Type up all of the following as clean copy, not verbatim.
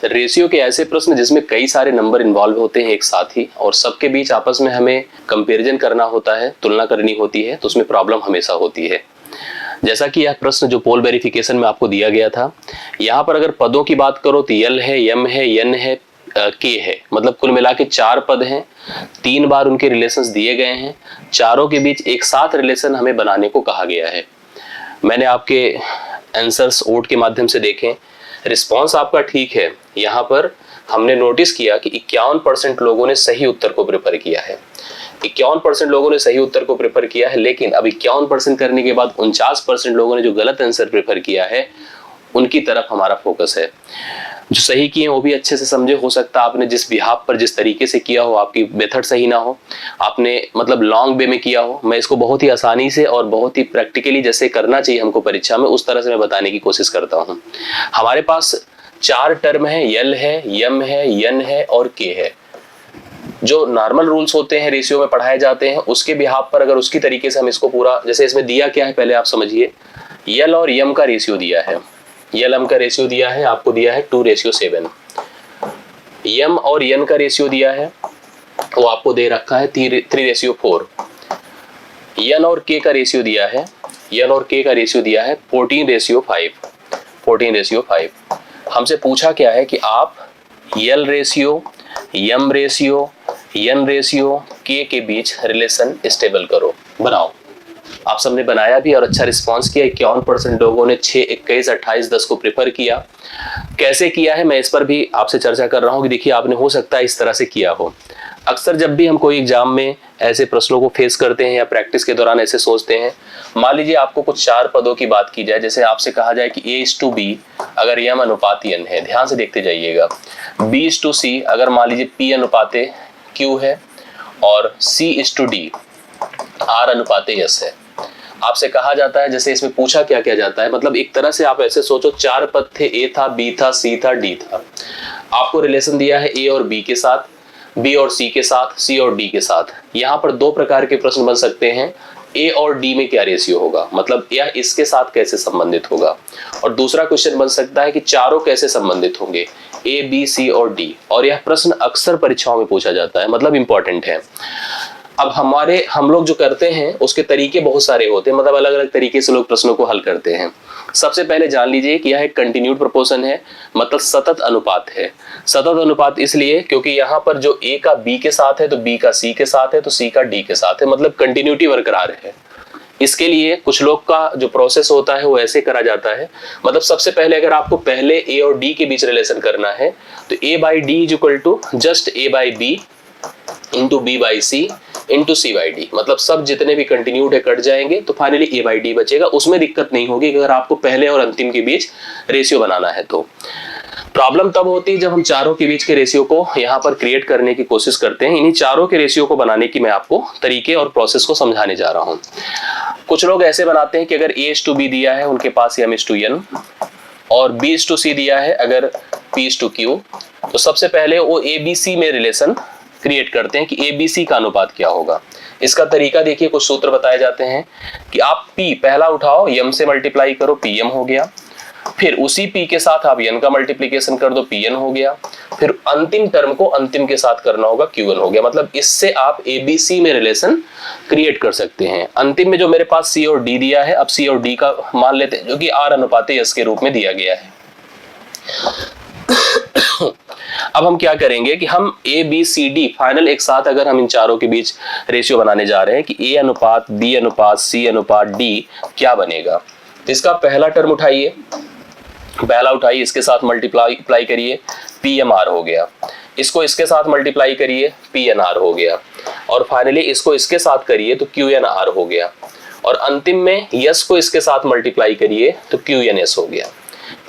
Ratio के ऐसे प्रश्न जिसमें कई सारे नंबर इन्वॉल्व होते हैं एक साथ ही, और सबके बीच आपस में हमें कंपैरिजन करना होता है, तुलना करनी होती है, तो उसमें प्रॉब्लम हमेशा होती है। जैसा कि यह प्रश्न जो पोल वेरिफिकेशन में आपको दिया गया था, यहाँ पर अगर पदों की बात करो तो यल है, यम है, यन है, के है, मतलब कुल मिला के 4 पद हैं, 3 बार उनके रिलेशंस दिए गए हैं, चारों के बीच एक साथ रिलेशन हमें बनाने को कहा गया है। मैंने आपके आंसर्स वोट के माध्यम से देखें, रिस्पॉन्स आपका ठीक है। यहाँ पर हमने नोटिस किया कि 51% लोगों ने सही उत्तर को प्रेफर किया है, 51% लोगों ने सही उत्तर को प्रेफर किया है, लेकिन अब 51% करने के बाद 49% लोगों ने जो गलत आंसर प्रेफर किया है उनकी तरफ हमारा फोकस है। जो सही किए वो भी अच्छे से समझे, हो सकता है आपने जिस बिहाफ पर जिस तरीके से किया हो आपकी मेथड सही ना हो, आपने मतलब लॉन्ग वे में किया हो। मैं इसको बहुत ही आसानी से और बहुत ही प्रैक्टिकली जैसे करना चाहिए हमको परीक्षा में, उस तरह से मैं बताने की कोशिश करता हूँ। हमारे पास 4 टर्म है, यल है, यम है, यन है और के है। जो नॉर्मल रूल्स होते हैं रेशियो में पढ़ाए जाते हैं, उसके बिहाफ पर अगर उसकी तरीके से हम इसको पूरा, जैसे इसमें दिया क्या है पहले आप समझिए। यल और यम का रेशियो दिया है, यल एम का रेशियो दिया है, आपको दिया है 2:7। यम और यन का रेशियो दिया है वो आपको दे रखा है 3:4। यन और के का रेशियो दिया है, यन और के का रेशियो दिया है 14:5। 14:5। हमसे पूछा क्या है कि आप यल रेशियो, यम रेशियो, यन रेशियो, के बीच रिलेशन स्टेबल करो, बनाओ। आप सबने बनाया भी और अच्छा रिस्पांस किया। 51% लोगों ने 6, 21, 28, 10 को प्रेफर किया। कैसे किया है मैं इस पर भी आपसे चर्चा कर रहा हूं कि देखिए आपने हो सकता है इस तरह से किया हो। अक्सर जब भी हम कोई एग्जाम में ऐसे प्रश्नों को फेस करते हैं या प्रैक्टिस के दौरान ऐसे सोचते हैं, मान लीजिए आपको कुछ 4 पदों की बात की जाए, जैसे आपसे कहा जाए कि A:B अगर यम अनुपात n है, ध्यान से देखते जाइएगा, B:C अगर मान लीजिए P अनुपात Q है, और C:D R अनुपात S है। आपसे कहा जाता है, जैसे इसमें पूछा क्या क्या जाता है, मतलब एक तरह से आप ऐसे सोचो 4 पद थे, A था, B था, C था, D था। आपको रिलेशन दिया है A और B के साथ, B और C के साथ, C और D के साथ। यहाँ पर 2 प्रकार के प्रश्न बन सकते हैं। A और D में क्या रेशियो होगा, मतलब यह इसके साथ कैसे संबंधित होगा। और दूसरा क्वेश्चन बन सकता है कि चारों कैसे संबंधित होंगे, A, B, C और D। और यह प्रश्न अक्सर परीक्षाओं में पूछा जाता है, मतलब इंपॉर्टेंट है। अब हम लोग जो करते हैं उसके तरीके बहुत सारे होते हैं, मतलब अलग अलग तरीके से लोग प्रश्नों को हल करते हैं। सबसे पहले जान लीजिए कि यह एक कंटिन्यूड प्रोपोर्शन है, मतलब सतत अनुपात है। सतत अनुपात इसलिए क्योंकि यहाँ पर जो A का B के साथ है तो B का C के साथ है तो C का D के साथ है, मतलब कंटिन्यूटी बरकरार है। इसके लिए कुछ लोग का जो प्रोसेस होता है वो ऐसे करा जाता है, मतलब सबसे पहले अगर आपको पहले A और D के बीच रिलेशन करना है तो A/D = just A/B into B/C into C/D, मतलब सब जितने भी कंटिन्यूड है कट जाएंगे तो फाइनली A/D बचेगा। उसमें दिक्कत नहीं होगी अगर आपको पहले और अंतिम के बीच रेशियो बनाना है। तो प्रॉब्लम तब होती है जब हम चारों के बीच के रेशियो को यहाँ पर क्रिएट करने की कोशिश करते हैं। इन्हीं चारों के रेशियो को बनाने की मैं आपको तरीके और प्रोसेस को समझाने जा रहा हूँ। कुछ लोग ऐसे बनाते हैं कि अगर A:B दिया है उनके पास M:N और B:C दिया है अगर P:Q, तो सबसे पहले वो ABC में रिलेशन क्रिएट करते हैं कि ABC का अनुपात क्या होगा। इसका तरीका देखिए, कुछ सूत्र बताए जाते हैं कि आप P पहला उठाओ, यम से मल्टीप्लाई करो, PM हो गया। फिर उसी P के साथ आप N का मल्टीप्लिकेशन कर दो, PN हो गया। फिर अंतिम टर्म को अंतिम के साथ करना होगा, QN हो गया। मतलब इससे आप ABC में रिलेशन क्रिएट कर सकते हैं। अंतिम में जो मेरे पास C और D दिया है, अब C और D का मान लेते हैं जो कि R अनुपात S के रूप में दिया गया है। अब हम क्या करेंगे कि हम A, B, C, D final एक साथ अगर हम इन चारों के बीच रेशियो बनाने जा रहे हैं कि A अनुपात B अनुपात C अनुपात D क्या बनेगा। तो इसका पहला टर्म उठाइए, पहला उठाइए, इसके साथ मल्टीप्लाई करिए, PMR हो गया। इसको इसके साथ मल्टीप्लाई करिए, PNR हो गया। और फाइनली इसको इसके साथ करिए तो QNR हो गया। और अंतिम में यस को इसके साथ मल्टीप्लाई करिए तो QNS हो गया।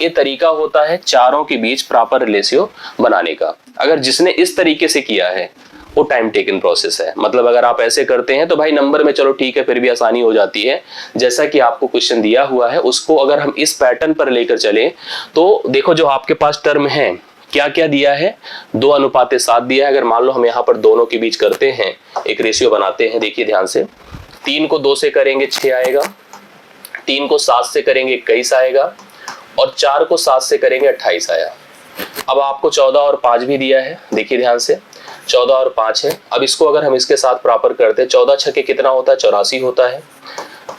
ये तरीका होता है चारों के बीच प्रॉपर रेशियो बनाने का। अगर जिसने इस तरीके से किया है वो टाइम टेकन प्रोसेस है, मतलब अगर आप ऐसे करते हैं तो भाई नंबर में चलो ठीक है फिर भी आसानी हो जाती है। जैसा कि आपको क्वेश्चन दिया हुआ है उसको अगर हम इस पैटर्न पर लेकर चलें तो देखो जो आपके पास टर्म है क्या क्या दिया है, 2:7 दिया है। अगर मान लो हम यहाँ पर दोनों के बीच करते हैं, एक रेशियो बनाते हैं, देखिए ध्यान से, 3 को 2 से करेंगे 6 आएगा, 3 को 7 से करेंगे 21 आएगा, और 4 को 7 से करेंगे 28 आया। अब आपको 14 और 5 भी दिया है, देखिए ध्यान से 14 और 5 है। अब इसको अगर हम इसके साथ प्रॉपर करते हैं, 14 छके कितना होता है, 84 होता है।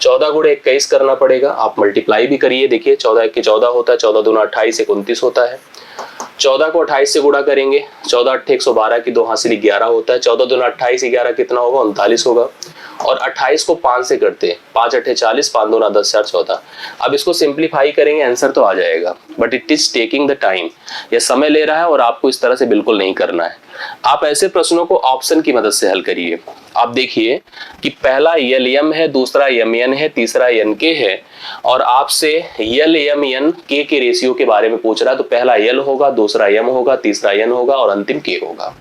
14 गुणे 21 करना पड़ेगा, आप मल्टीप्लाई भी करिए, देखिए 14 1 14 होता है, 14 दूना 28 29 होता है। 14 को 28 से गुणा करेंगे, 14 8 112 की 2 हासिल 11 होता है। 14 दूना 28 11 कितना होगा, 39 होगा। और 28 को 5 से करते हैं, 5 8 40, 5 दूना 10 4 14। अब इसको सिंप्लीफाई करेंगे, आंसर तो आ जाएगा, but it is taking the time, ये समय ले रहा है और आपको इस तरह से बिल्कुल नहीं करना है। आप ऐसे प्रश्नों को ऑप्शन की मदद से हल करिए। आप देखिए कि पहला यल यम है, दूसरा यम यन है, तीसरा यन के है, और आपसे यल यम यन के रेशियो के बारे में पूछ रहा है, तो पहला यल होगा, दूसरा यम होगा, तीसरा यन होगा और अंतिम के होगा।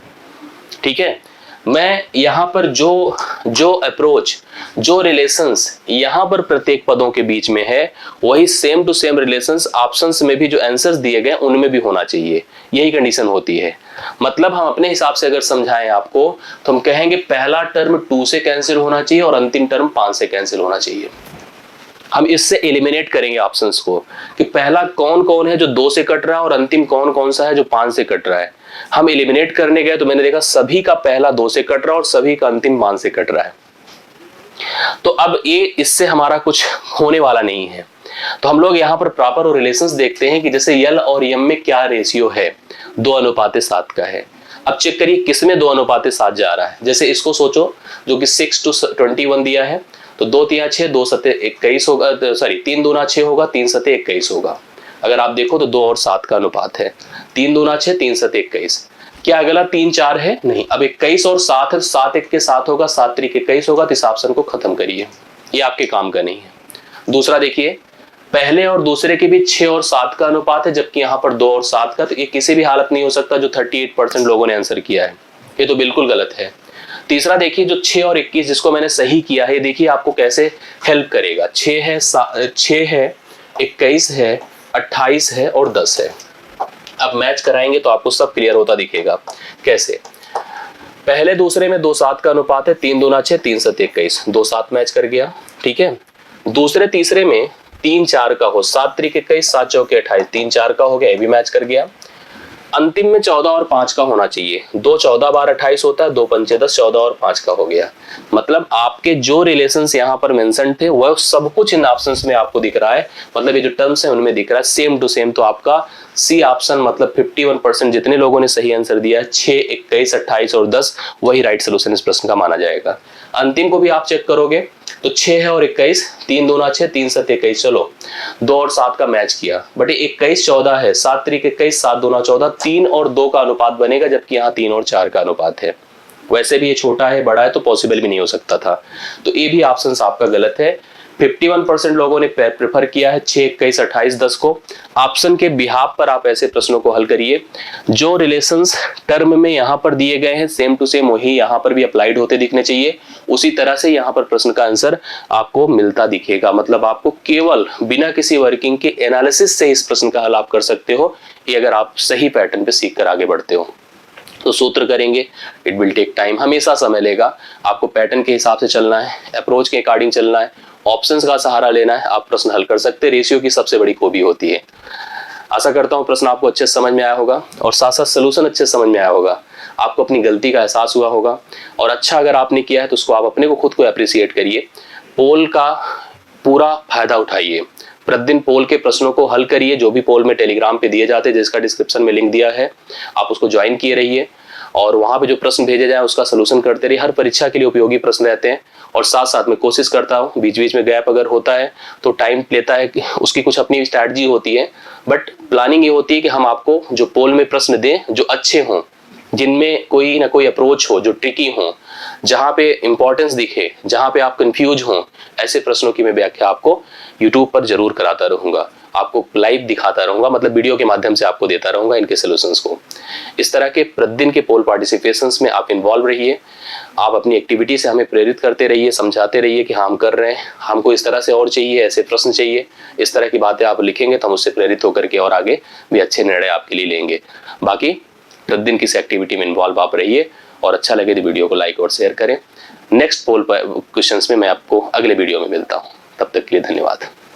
ठीक है, मैं यहां पर जो अप्रोच, जो रिलेशंस यहां पर प्रत्येक पदों के बीच में है, वही same to same relations options में भी जो आंसर्स दिए गए उनमें भी होना चाहिए। यही कंडीशन होती है। मतलब हम अपने हिसाब से अगर समझाएं आपको, तो हम कहेंगे पहला टर्म 2 से कैंसिल होना चाहिए और अंतिम टर्म 5 से कैंसिल होना चाहिए। हम इससे एलिमिनेट करेंगे ऑप्शंस को कि पहला कौन कौन है जो 2 से कट रहा है और अंतिम कौन कौन सा है जो 5 से कट रहा है। हम एलिमिनेट करने गए तो मैंने देखा सभी का पहला 2 से कट रहा है और सभी का अंतिम 5 से कट रहा है। तो अब ये इससे हमारा कुछ होने वाला नहीं है। तो हम लोग यहाँ पर प्रॉपर रिलेशंस देखते हैं कि जैसे यल और यम में क्या रेशियो है, 2:7 का है। अब चेक करिए किसमें 2:7 जा रहा है। जैसे इसको सोचो, जो कि 6:21 दिया है, तो 2 3 6, 2 7 21 होगा, सॉरी 3 दूना 6 होगा, 3 7 21 होगा। अगर आप देखो तो 2 और 7 का अनुपात है, 3 दूना 6, 3 7 21। क्या अगला 3 4 है? नहीं। अब 21 और 7 है, 7 1 के 7 होगा, 7 3 21 होगा। तो इस ऑप्शन को खत्म करिए, ये आपके काम का नहीं है। दूसरा देखिए, पहले और दूसरे के बीच 6 और 7 का अनुपात है, जबकि यहाँ पर 2 और 7 का। तो ये किसी भी हालत नहीं हो सकता जो 38% लोगों ने आंसर किया है, ये तो बिल्कुल गलत है। तीसरा देखिए, जो 6 और 21 जिसको मैंने सही किया है, देखिए आपको कैसे हेल्प करेगा। 6 है, 21 है, 28 है और 10 है। अब मैच कराएंगे तो आपको सब क्लियर होता दिखेगा। कैसे? पहले दूसरे में 2 7 का अनुपात है, 3 दूना 6, 3 7 21, 2 7 मैच कर गया। ठीक है, दूसरे तीसरे में 3 4 का हो, 7 3 21, 7 4 28, 3 4 का हो गया, ये भी मैच कर गया। अंतिम में 14 और 5 का होना चाहिए, 2 14 बार 28 होता है, 2 5 10, 14 और 5 का हो गया। मतलब आपके जो रिलेशंस यहाँ पर मेंशन थे वह सब कुछ इन ऑप्शंस में आपको दिख रहा है। मतलब ये जो टर्म्स है उनमें दिख रहा है सेम टू सेम। तो आपका सी ऑप्शन, मतलब 51% जितने लोगों ने सही आंसर दिया है, 6 21 28 और 10, वही राइट सोल्यूशन इस प्रश्न का माना जाएगा। अंतिम को भी आप चेक करोगे तो 6 है और 21, 3 दूना 6, 3 7 21, चलो 2 और 7 का मैच किया, बट 21 14 है, 7 3 21, 7 दूना 14, 3 और 2 का अनुपात बनेगा, जबकि यहाँ 3 और 4 का अनुपात है। वैसे भी ये छोटा है, बड़ा है, तो पॉसिबल भी नहीं हो सकता था। तो ये भी ऑप्शन आपका गलत है। 51% लोगों ने प्रेफर किया है 6 21 28 10 को। ऑप्शन के बिहाफ पर आप ऐसे प्रश्नों को हल करिए। जो रिलेशंस टर्म में यहाँ पर दिए गए हैं सेम टू सेम वही यहाँ पर भी अप्लाइड होते दिखने चाहिए। उसी तरह से यहाँ पर प्रश्न का आंसर आपको मिलता दिखेगा। मतलब आपको केवल बिना किसी वर्किंग के एनालिसिस से इस प्रश्न का हल आप कर सकते हो, ये अगर आप सही पैटर्न पे सीख कर आगे बढ़ते हो। तो सूत्र करेंगे, इट विल टेक टाइम, हमेशा समय लेगा। आपको पैटर्न के हिसाब से चलना है, अप्रोच के अकॉर्डिंग चलना है, ऑप्शंस का सहारा लेना है, आप प्रश्न हल कर सकते हैं। रेशियो की सबसे बड़ी खूबी होती है। आशा करता हूं प्रश्न आपको अच्छे से समझ में आया होगा और साथ साथ सोल्यूशन अच्छे से समझ में आया होगा। आपको अपनी गलती का एहसास हुआ होगा और अच्छा अगर आपने किया है तो उसको आप अपने को खुद को अप्रिशिएट करिए। पोल का पूरा फायदा उठाइए, प्रतिदिन पोल के प्रश्नों को हल करिए। जो भी पोल में टेलीग्राम पे दिए जाते हैं, जिसका डिस्क्रिप्शन में लिंक दिया है, आप उसको ज्वाइन किए रहिए और वहां पे जो प्रश्न भेजे जाए उसका सलूशन करते रहिए। हर परीक्षा के लिए उपयोगी प्रश्न रहते हैं और साथ साथ में कोशिश करता हूँ, बीच बीच में गैप अगर होता है तो टाइम लेता है, उसकी कुछ अपनी स्ट्रैटेजी होती है, बट प्लानिंग ये होती है कि हम आपको जो पोल में प्रश्न दें जो अच्छे हों, जिनमें कोई ना कोई अप्रोच हो, जो ट्रिकी हो, जहां पे इंपॉर्टेंस दिखे, जहां पे आप कंफ्यूज हो, ऐसे प्रश्नों की मैं व्याख्या आपको यूट्यूब पर जरूर कराता रहूंगा, आपको लाइव दिखाता रहूंगा, मतलब वीडियो के माध्यम से आपको देता रहूंगा इनके सॉल्यूशंस को। इस तरह के प्रतिदिन के पोल पार्टिसिपेशंस में आप इन्वॉल्व रहिए। आप अपनी एक्टिविटी से हमें प्रेरित करते रहिए, समझाते रहिए कि हाँ हम कर रहे हैं, हमको इस तरह से और चाहिए, ऐसे प्रश्न चाहिए। इस तरह की बातें आप लिखेंगे तो हम उससे प्रेरित होकर के और आगे भी अच्छे निर्णय आपके लिए लेंगे। बाकी प्रतिदिन किसी एक्टिविटी में इन्वॉल्व आप रहिए और अच्छा लगे तो वीडियो को लाइक और शेयर करें। नेक्स्ट पोल क्वेश्चंस में मैं आपको अगले वीडियो में मिलता हूँ, तब तक के लिए धन्यवाद।